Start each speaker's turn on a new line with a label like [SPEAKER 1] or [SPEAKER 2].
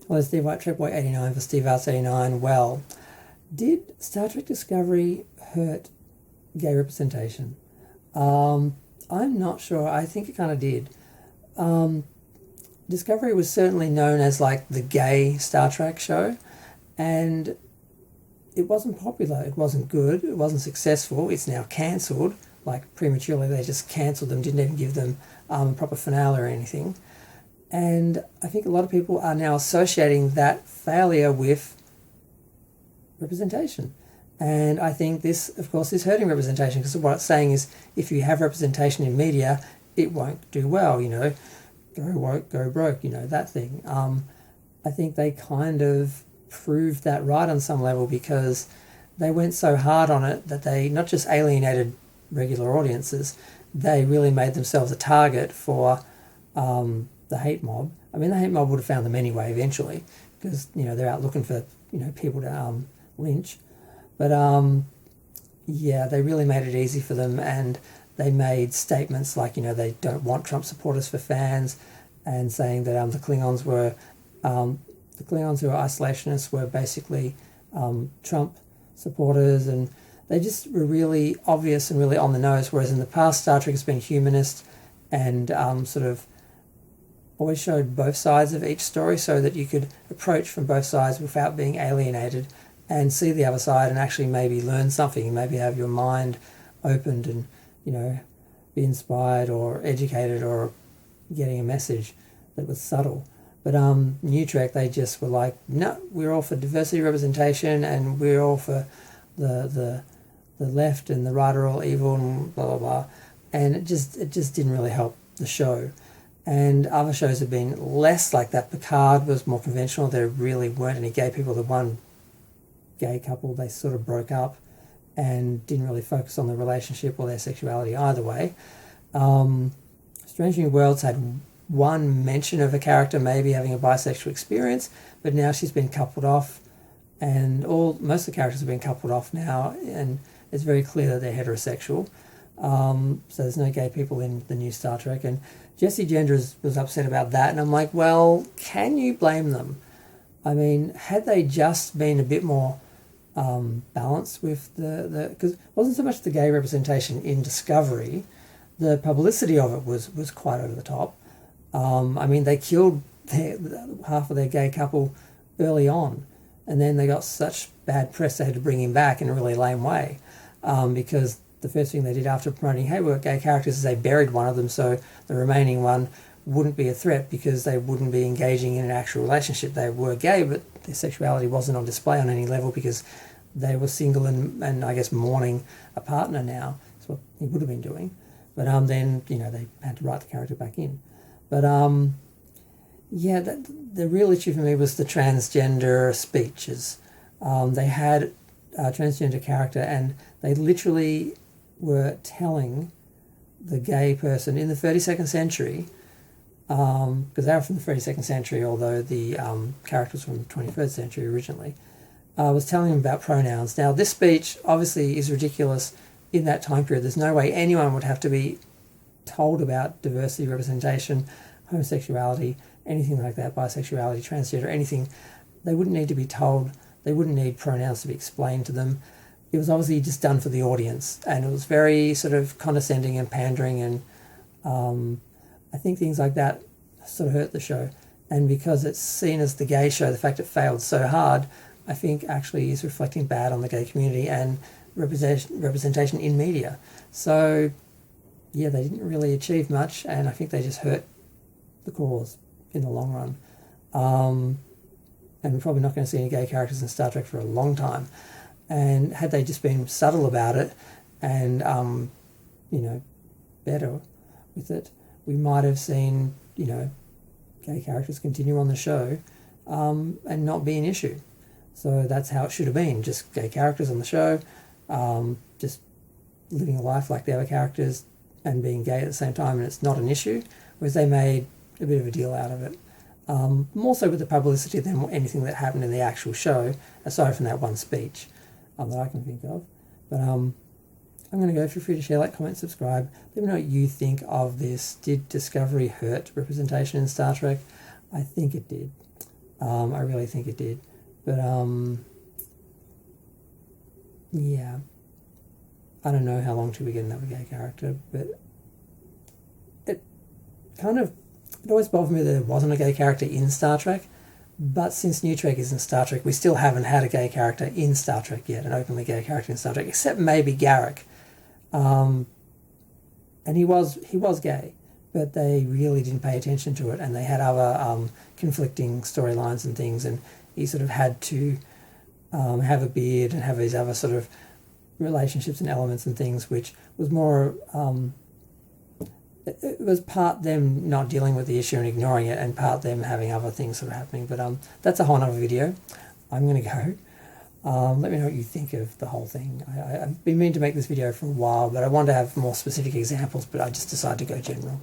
[SPEAKER 1] Well, Steve White, Trek Boy 89 for Steve Arts 89. Well, did Star Trek Discovery hurt gay representation? I'm not sure. I think it kind of did. Discovery was certainly known as like the gay Star Trek show, and it wasn't popular. It wasn't good. It wasn't successful. It's now cancelled, like prematurely. They just cancelled them, didn't even give them a proper finale or anything. And I think a lot of people are now associating that failure with representation. And I think this, of course, is hurting representation, because what it's saying is if you have representation in media, it won't do well, go woke, go broke, that thing. I think they kind of proved that right on some level, because they went so hard on it that they not just alienated regular audiences, they really made themselves a target for the hate mob. I mean, the hate mob would have found them anyway eventually, because they're out looking for people to lynch. But yeah, they really made it easy for them, and they made statements like they don't want Trump supporters for fans, and saying that the Klingons who are isolationists were basically Trump supporters, and they just were really obvious and really on the nose. Whereas in the past, Star Trek has been humanist and sort of always showed both sides of each story, so that you could approach from both sides without being alienated and see the other side and actually maybe learn something, maybe have your mind opened and, be inspired or educated or getting a message that was subtle. But New Trek, they just were like, no, we're all for diversity representation, and we're all for the left, and the right are all evil, and blah, blah, blah. And it just didn't really help the show. And other shows have been less like that. Picard was more conventional. There really weren't any gay people. The one gay couple, they sort of broke up and didn't really focus on the relationship or their sexuality either way. Strange New Worlds had one mention of a character maybe having a bisexual experience, but now she's been coupled off, and most of the characters have been coupled off now, and it's very clear that they're heterosexual. So there's no gay people in the new Star Trek, and Jesse Genders was upset about that, and I'm like, well, can you blame them? I mean, had they just been a bit more balanced with because it wasn't so much the gay representation in Discovery, the publicity of it was quite over the top. I mean, they killed half of their gay couple early on, and then they got such bad press they had to bring him back in a really lame way, because the first thing they did after promoting, hey, we've got gay characters, is they buried one of them so the remaining one wouldn't be a threat, because they wouldn't be engaging in an actual relationship. They were gay, but their sexuality wasn't on display on any level, because they were single and I guess mourning a partner now. That's what he would have been doing. But then, they had to write the character back in. But yeah, the real issue for me was the transgender speeches. They had a transgender character, and they literally were telling the gay person in the 32nd century, because they were from the 32nd century, although the character was from the 21st century originally, was telling them about pronouns. Now, this speech obviously is ridiculous in that time period. There's no way anyone would have to be told about diversity, representation, homosexuality, anything like that, bisexuality, transgender, anything. They wouldn't need to be told. They wouldn't need pronouns to be explained to them. It was obviously just done for the audience, and it was very sort of condescending and pandering, and I think things like that sort of hurt the show. And because it's seen as the gay show, the fact it failed so hard, I think actually is reflecting bad on the gay community and representation in media. So yeah, they didn't really achieve much, and I think they just hurt the cause in the long run. And we're probably not going to see any gay characters in Star Trek for a long time. And had they just been subtle about it and, better with it, we might have seen, gay characters continue on the show and not be an issue. So that's how it should have been, just gay characters on the show, just living a life like the other characters and being gay at the same time, and it's not an issue, whereas they made a bit of a deal out of it. More so with the publicity than anything that happened in the actual show, aside from that one speech that I can think of. But I'm going to go. Feel free to share, like, comment, subscribe. Let me know what you think of this. Did Discovery hurt representation in Star Trek? I think it did. I really think it did. But yeah, I don't know how long till we get another gay character, but it kind of, it always bothered me that there wasn't a gay character in Star Trek. But since New Trek isn't Star Trek, we still haven't had a gay character in Star Trek yet, an openly gay character in Star Trek, except maybe Garrick. And he was gay, but they really didn't pay attention to it, and they had other conflicting storylines and things, and he sort of had to have a beard and have these other sort of relationships and elements and things, which was more it was part them not dealing with the issue and ignoring it, and part them having other things sort of happening. But that's a whole other video. I'm going to go. Let me know what you think of the whole thing. I've been meaning to make this video for a while, but I wanted to have more specific examples, but I just decided to go general.